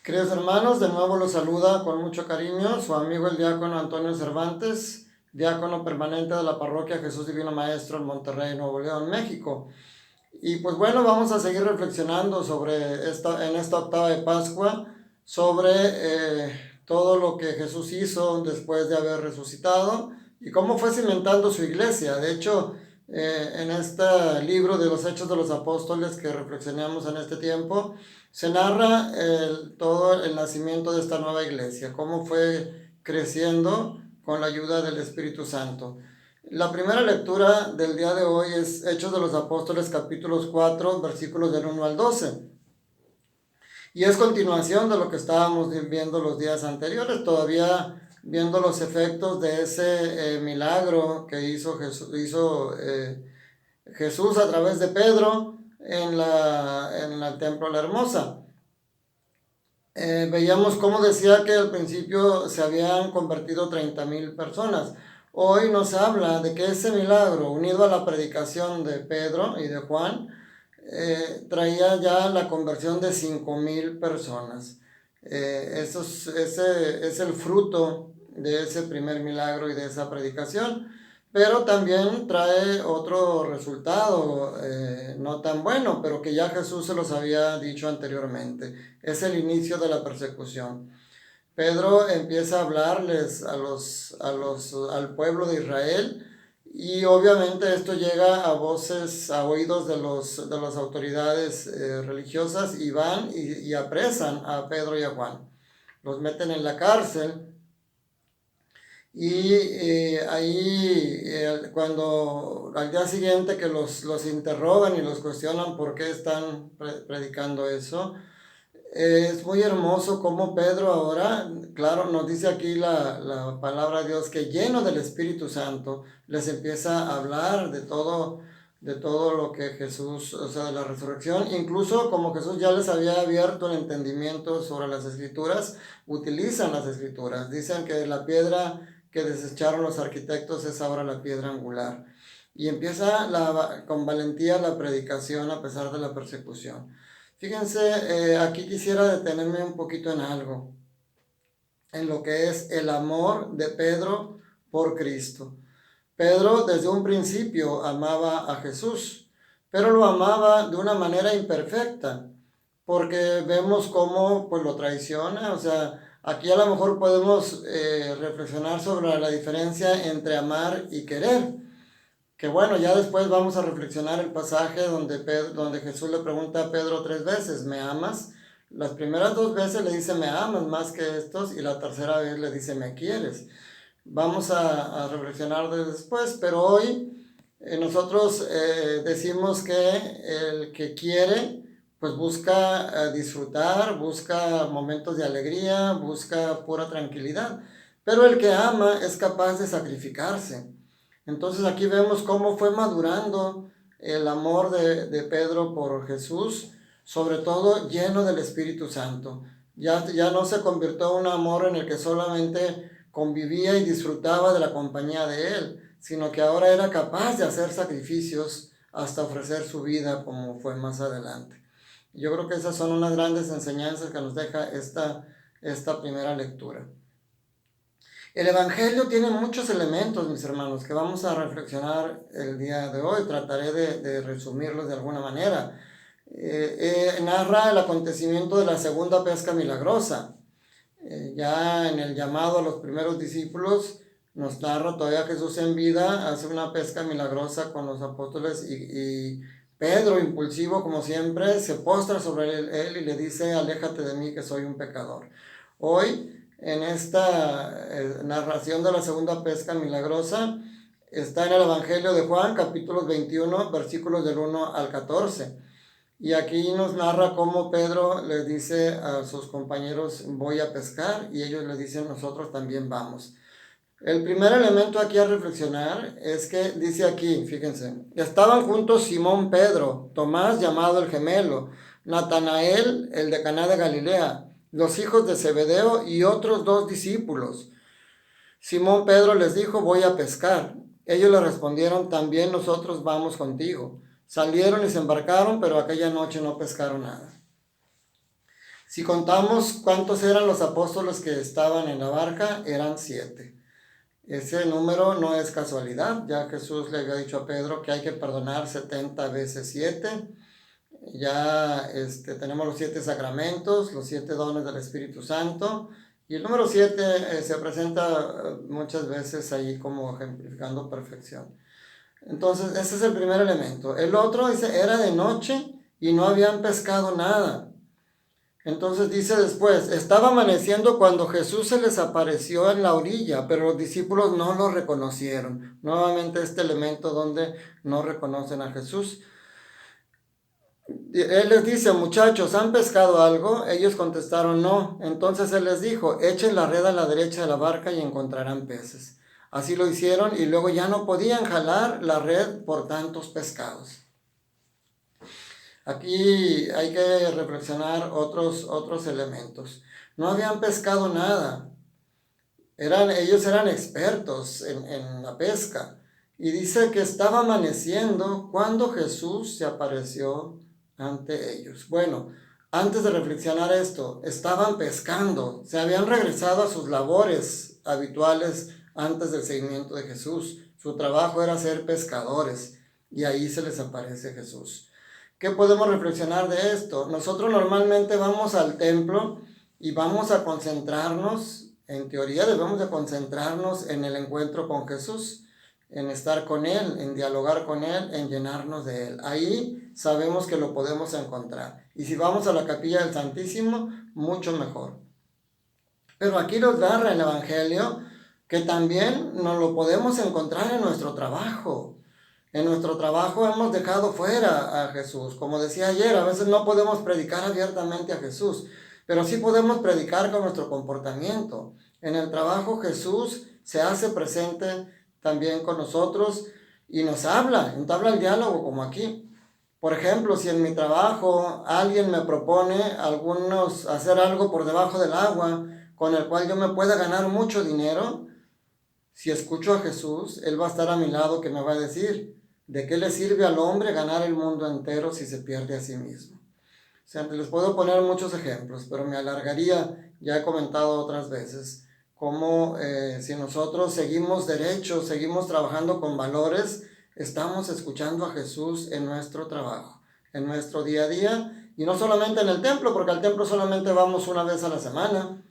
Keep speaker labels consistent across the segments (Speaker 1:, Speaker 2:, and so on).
Speaker 1: Queridos hermanos, de nuevo los saluda con mucho cariño su amigo el diácono Antonio Cervantes, diácono permanente de la parroquia Jesús Divino Maestro en Monterrey, Nuevo León, México. Y pues bueno, vamos a seguir reflexionando en esta octava de Pascua, sobre todo lo que Jesús hizo después de haber resucitado y cómo fue cimentando su iglesia. De hecho, en este libro de los Hechos de los Apóstoles que reflexionamos en este tiempo, se narra todo el nacimiento de esta nueva iglesia, cómo fue creciendo con la ayuda del Espíritu Santo. La primera lectura del día de hoy es Hechos de los Apóstoles capítulos 4, versículos del 1 al 12. Y es continuación de lo que estábamos viendo los días anteriores, todavía viendo los efectos de ese milagro que hizo Jesús a través de Pedro en el templo La Hermosa. Veíamos cómo decía que al principio se habían convertido 30,000 personas. Hoy nos habla de que ese milagro, unido a la predicación de Pedro y de Juan, traía ya la conversión de 5,000 personas. Ese es el fruto de ese primer milagro y de esa predicación. Pero también trae otro resultado no tan bueno, pero que ya Jesús se los había dicho anteriormente. Es el inicio de la persecución. Pedro empieza a hablarles al pueblo de Israel, y obviamente esto llega a oídos de las autoridades religiosas, y van y apresan a Pedro y a Juan. Los meten en la cárcel. Y ahí, cuando al día siguiente que los interrogan y los cuestionan por qué están predicando eso, es muy hermoso cómo Pedro ahora, claro, nos dice aquí la palabra de Dios, que lleno del Espíritu Santo, les empieza a hablar de todo lo que Jesús, o sea, de la resurrección. Incluso como Jesús ya les había abierto el entendimiento sobre las Escrituras, utilizan las Escrituras. Dicen que la piedra que desecharon los arquitectos es ahora la piedra angular. Y empieza con valentía la predicación a pesar de la persecución. Fíjense, aquí quisiera detenerme un poquito en algo, en lo que es el amor de Pedro por Cristo. Pedro desde un principio amaba a Jesús, pero lo amaba de una manera imperfecta, porque vemos cómo pues lo traiciona. O sea, aquí a lo mejor podemos reflexionar sobre la diferencia entre amar y querer. Que bueno, ya después vamos a reflexionar el pasaje donde Jesús le pregunta a Pedro 3 veces, ¿me amas? Las primeras 2 veces le dice, ¿me amas más que estos? Y la tercera vez le dice, ¿me quieres? Vamos a reflexionar después, pero hoy nosotros decimos que el que quiere, pues busca disfrutar, busca momentos de alegría, busca pura tranquilidad. Pero el que ama es capaz de sacrificarse. Entonces aquí vemos cómo fue madurando el amor de Pedro por Jesús, sobre todo lleno del Espíritu Santo. Ya no se convirtió en un amor en el que solamente convivía y disfrutaba de la compañía de él, sino que ahora era capaz de hacer sacrificios hasta ofrecer su vida, como fue más adelante. Yo creo que esas son unas grandes enseñanzas que nos deja esta primera lectura. El Evangelio tiene muchos elementos, mis hermanos, que vamos a reflexionar el día de hoy. Trataré de resumirlos de alguna manera. Narra el acontecimiento de la segunda pesca milagrosa. Ya en el llamado a los primeros discípulos, nos narra todavía Jesús en vida, hace una pesca milagrosa con los apóstoles, y Pedro, impulsivo como siempre, se postra sobre él y le dice, aléjate de mí que soy un pecador. Hoy, en esta narración de la segunda pesca milagrosa, está en el Evangelio de Juan, capítulos 21, versículos del 1 al 14. Y aquí nos narra cómo Pedro le dice a sus compañeros, voy a pescar, y ellos le dicen, nosotros también vamos. El primer elemento aquí a reflexionar es que dice aquí, fíjense, estaban juntos Simón Pedro, Tomás llamado el gemelo, Natanael, el de Caná de Galilea, los hijos de Zebedeo y otros 2 discípulos. Simón Pedro les dijo, voy a pescar. Ellos le respondieron, también nosotros vamos contigo. Salieron y se embarcaron, pero aquella noche no pescaron nada. Si contamos cuántos eran los apóstoles que estaban en la barca, eran 7. Ese número no es casualidad, ya Jesús le había dicho a Pedro que hay que perdonar 70 veces 7. Ya tenemos los 7 sacramentos, los 7 dones del Espíritu Santo. Y el número 7 se presenta muchas veces ahí como ejemplificando perfección. Entonces, ese es el primer elemento. El otro dice, era de noche y no habían pescado nada. Entonces dice después, estaba amaneciendo cuando Jesús se les apareció en la orilla, pero los discípulos no lo reconocieron. Nuevamente este elemento donde no reconocen a Jesús. Él les dice, muchachos, ¿han pescado algo? Ellos contestaron, no. Entonces él les dijo, echen la red a la derecha de la barca y encontrarán peces. Así lo hicieron y luego ya no podían jalar la red por tantos pescados. Aquí hay que reflexionar otros elementos. No habían pescado nada. Ellos eran expertos en la pesca. Y dice que estaba amaneciendo cuando Jesús se apareció ante ellos. Bueno, antes de reflexionar esto, estaban pescando. Se habían regresado a sus labores habituales antes del seguimiento de Jesús. Su trabajo era ser pescadores. Y ahí se les aparece Jesús. ¿Qué podemos reflexionar de esto? Nosotros normalmente vamos al templo y vamos a concentrarnos, en teoría debemos de concentrarnos en el encuentro con Jesús, en estar con Él, en dialogar con Él, en llenarnos de Él. Ahí sabemos que lo podemos encontrar. Y si vamos a la capilla del Santísimo, mucho mejor. Pero aquí nos narra el Evangelio que también nos lo podemos encontrar en nuestro trabajo. En nuestro trabajo hemos dejado fuera a Jesús. Como decía ayer, a veces no podemos predicar abiertamente a Jesús, pero sí podemos predicar con nuestro comportamiento. En el trabajo Jesús se hace presente también con nosotros y nos entabla el diálogo como aquí. Por ejemplo, si en mi trabajo alguien me propone hacer algo por debajo del agua con el cual yo me pueda ganar mucho dinero, si escucho a Jesús, Él va a estar a mi lado que me va a decir, ¿de qué le sirve al hombre ganar el mundo entero si se pierde a sí mismo? O sea, les puedo poner muchos ejemplos, pero me alargaría, ya he comentado otras veces, cómo si nosotros seguimos derechos, seguimos trabajando con valores, estamos escuchando a Jesús en nuestro trabajo, en nuestro día a día, y no solamente en el templo, porque al templo solamente vamos una vez a la semana,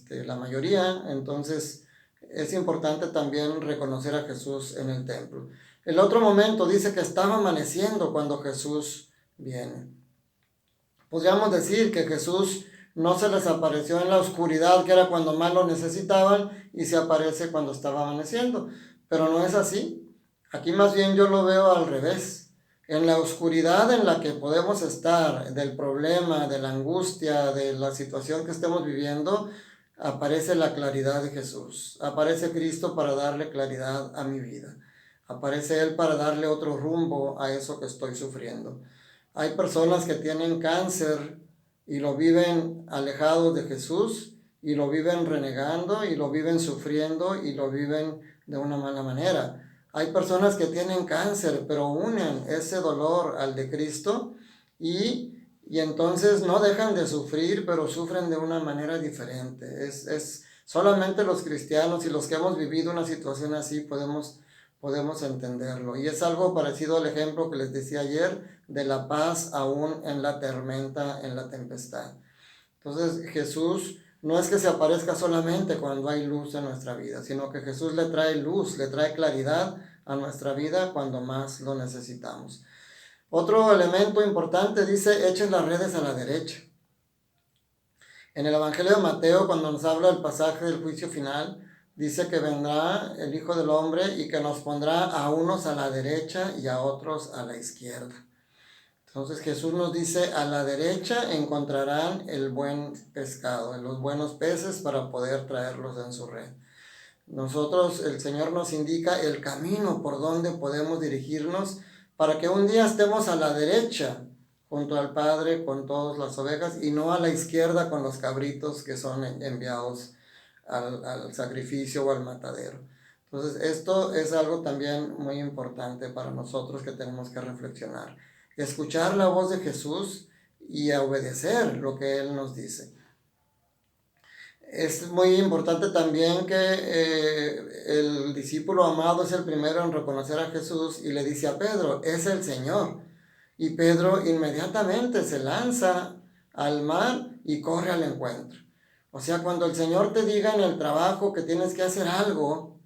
Speaker 1: la mayoría, entonces es importante también reconocer a Jesús en el templo. El otro momento dice que estaba amaneciendo cuando Jesús viene. Podríamos decir que Jesús no se les apareció en la oscuridad, que era cuando más lo necesitaban, y se aparece cuando estaba amaneciendo. Pero no es así. Aquí más bien yo lo veo al revés. En la oscuridad en la que podemos estar, del problema, de la angustia, de la situación que estemos viviendo, aparece la claridad de Jesús. Aparece Cristo para darle claridad a mi vida. Aparece Él para darle otro rumbo a eso que estoy sufriendo. Hay personas que tienen cáncer y lo viven alejados de Jesús y lo viven renegando y lo viven sufriendo y lo viven de una mala manera. Hay personas que tienen cáncer pero unen ese dolor al de Cristo y entonces no dejan de sufrir, pero sufren de una manera diferente. Es solamente los cristianos y los que hemos vivido una situación así podemos entenderlo. Y es algo parecido al ejemplo que les decía ayer de la paz aún en la tormenta, en la tempestad. Entonces Jesús no es que se aparezca solamente cuando hay luz en nuestra vida, sino que Jesús le trae luz, le trae claridad a nuestra vida cuando más lo necesitamos. Otro elemento importante dice, echen las redes a la derecha. En el Evangelio de Mateo, cuando nos habla el pasaje del juicio final, dice que vendrá el Hijo del Hombre y que nos pondrá a unos a la derecha y a otros a la izquierda. Entonces Jesús nos dice, a la derecha encontrarán el buen pescado, los buenos peces para poder traerlos en su red. Nosotros, el Señor nos indica el camino por donde podemos dirigirnos para que un día estemos a la derecha junto al Padre con todas las ovejas y no a la izquierda con los cabritos que son enviados al sacrificio o al matadero. Entonces esto es algo también muy importante para nosotros que tenemos que reflexionar. Escuchar la voz de Jesús y a obedecer lo que Él nos dice. Es muy importante también que el discípulo amado es el primero en reconocer a Jesús y le dice a Pedro, es el Señor. Y Pedro inmediatamente se lanza al mar y corre al encuentro. O sea, cuando el Señor te diga en el trabajo que tienes que hacer algo,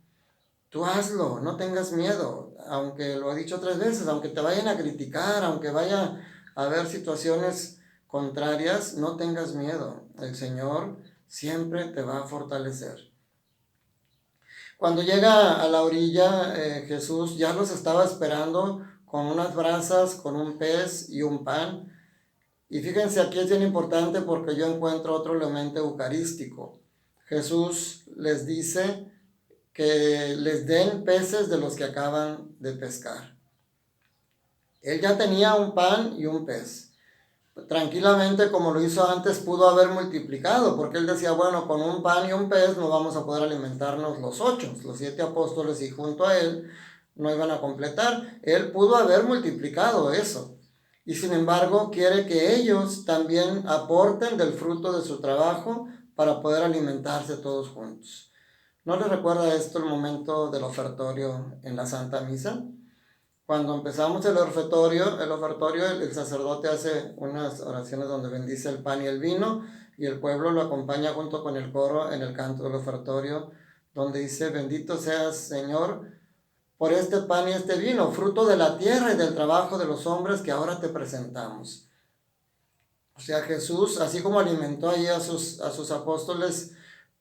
Speaker 1: tú hazlo, no tengas miedo. Aunque lo he dicho 3 veces, aunque te vayan a criticar, aunque vaya a haber situaciones contrarias, no tengas miedo. El Señor siempre te va a fortalecer. Cuando llega a la orilla, Jesús ya los estaba esperando con unas brasas, con un pez y un pan. Y fíjense, aquí es bien importante porque yo encuentro otro elemento eucarístico. Jesús les dice que les den peces de los que acaban de pescar. Él ya tenía un pan y un pez. Tranquilamente, como lo hizo antes, pudo haber multiplicado, porque él decía, bueno, con un pan y un pez no vamos a poder alimentarnos los 8, los 7 apóstoles, y junto a él no iban a completar. Él pudo haber multiplicado eso. Y sin embargo, quiere que ellos también aporten del fruto de su trabajo para poder alimentarse todos juntos. ¿No les recuerda esto el momento del ofertorio en la Santa Misa? Cuando empezamos el ofertorio, el sacerdote hace unas oraciones donde bendice el pan y el vino, y el pueblo lo acompaña junto con el coro en el canto del ofertorio, donde dice, bendito seas, Señor, por este pan y este vino, fruto de la tierra y del trabajo de los hombres que ahora te presentamos. O sea, Jesús, así como alimentó ahí a sus apóstoles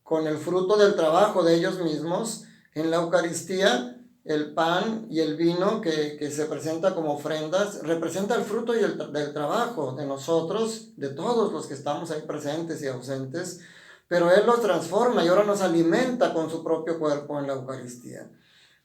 Speaker 1: con el fruto del trabajo de ellos mismos, en la Eucaristía, el pan y el vino que se presenta como ofrendas, representa el fruto del trabajo de nosotros, de todos los que estamos ahí presentes y ausentes, pero Él los transforma y ahora nos alimenta con su propio cuerpo en la Eucaristía.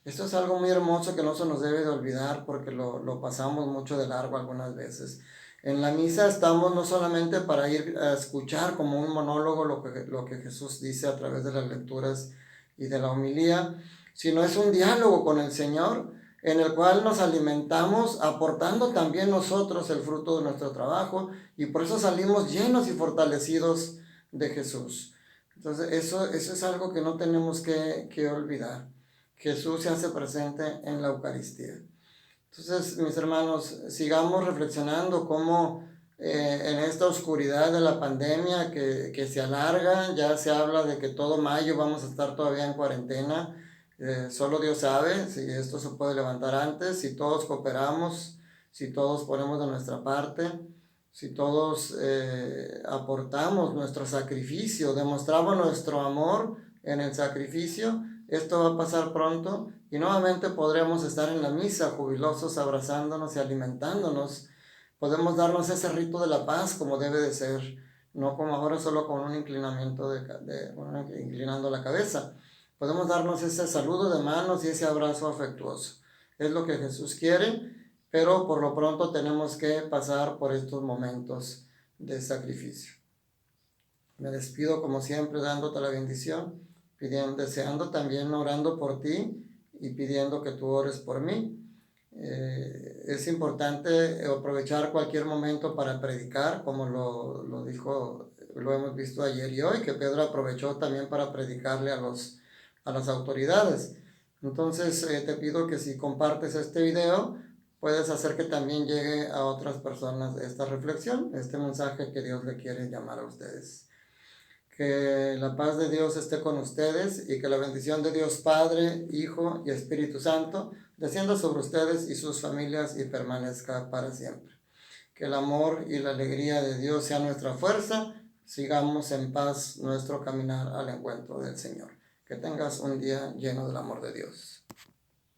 Speaker 1: Esto es algo muy hermoso que no se nos debe de olvidar porque lo pasamos mucho de largo algunas veces. En la misa estamos no solamente para ir a escuchar como un monólogo lo que Jesús dice a través de las lecturas y de la homilía, sino es un diálogo con el Señor en el cual nos alimentamos aportando también nosotros el fruto de nuestro trabajo y por eso salimos llenos y fortalecidos de Jesús. Entonces eso es algo que no tenemos que olvidar. Jesús se hace presente en la Eucaristía. Entonces, mis hermanos, sigamos reflexionando cómo en esta oscuridad de la pandemia que se alarga, ya se habla de que todo mayo vamos a estar todavía en cuarentena. Solo Dios sabe si esto se puede levantar antes, si todos cooperamos, si todos ponemos de nuestra parte, si todos aportamos nuestro sacrificio, demostramos nuestro amor en el sacrificio. Esto va a pasar pronto y nuevamente podremos estar en la misa jubilosos, abrazándonos y alimentándonos. Podemos darnos ese rito de la paz como debe de ser, no como ahora solo con un inclinamiento inclinando la cabeza. Podemos darnos ese saludo de manos y ese abrazo afectuoso. Es lo que Jesús quiere, pero por lo pronto tenemos que pasar por estos momentos de sacrificio. Me despido como siempre dándote la bendición, deseando también orando por ti y pidiendo que tú ores por mí. Es importante aprovechar cualquier momento para predicar, como lo hemos visto ayer y hoy, que Pedro aprovechó también para predicarle a las autoridades. Entonces te pido que si compartes este video, puedes hacer que también llegue a otras personas esta reflexión, este mensaje que Dios le quiere llamar a ustedes. Que la paz de Dios esté con ustedes y que la bendición de Dios Padre, Hijo y Espíritu Santo descienda sobre ustedes y sus familias y permanezca para siempre. Que el amor y la alegría de Dios sea nuestra fuerza. Sigamos en paz nuestro caminar al encuentro del Señor. Que tengas un día lleno del amor de Dios.